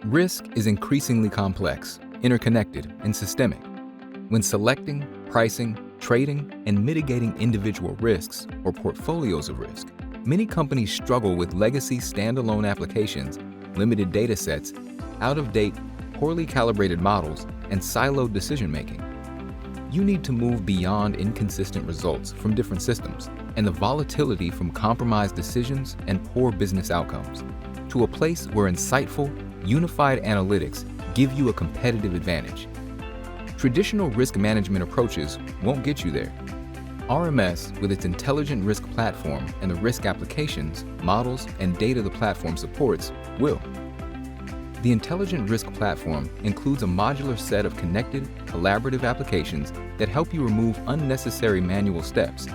Risk is increasingly complex, interconnected, and systemic. When selecting, pricing, trading, and mitigating individual risks or portfolios of risk, many companies struggle with legacy standalone applications, limited data sets, out-of-date, poorly calibrated models, and siloed decision-making. You need to move beyond inconsistent results from different systems and the volatility from compromised decisions and poor business outcomes to a place where insightful, unified analytics give you a competitive advantage. Traditional risk management approaches won't get you there. RMS, with its intelligent risk platform and the risk applications, models, and data the platform supports, will. The Intelligent Risk Platform includes a modular set of connected, collaborative applications that help you remove unnecessary manual steps.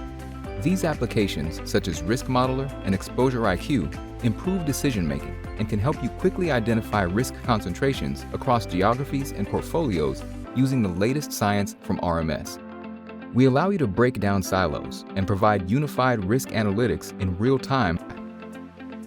These applications, such as Risk Modeler and Exposure IQ, improve decision-making and can help you quickly identify risk concentrations across geographies and portfolios using the latest science from RMS. We allow you to break down silos and provide unified risk analytics in real time.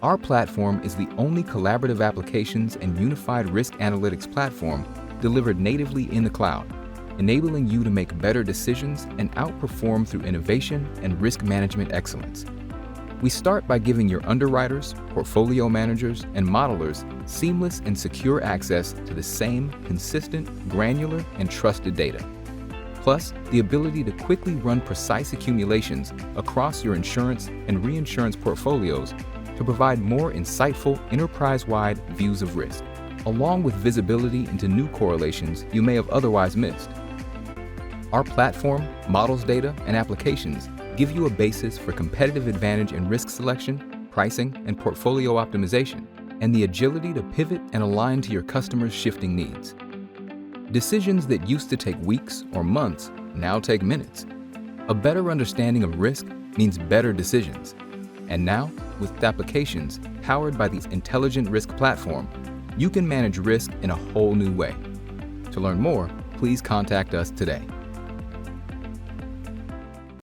Our platform is the only collaborative applications and unified risk analytics platform delivered natively in the cloud, enabling you to make better decisions and outperform through innovation and risk management excellence. We start by giving your underwriters, portfolio managers, and modelers seamless and secure access to the same consistent, granular, and trusted data. Plus, the ability to quickly run precise accumulations across your insurance and reinsurance portfolios to provide more insightful, enterprise-wide views of risk, along with visibility into new correlations you may have otherwise missed. Our platform, models data, and applications give you a basis for competitive advantage in risk selection, pricing, and portfolio optimization, and the agility to pivot and align to your customers' shifting needs. Decisions that used to take weeks or months now take minutes. A better understanding of risk means better decisions. And now, with applications powered by the Intelligent Risk Platform, you can manage risk in a whole new way. To learn more, please contact us today.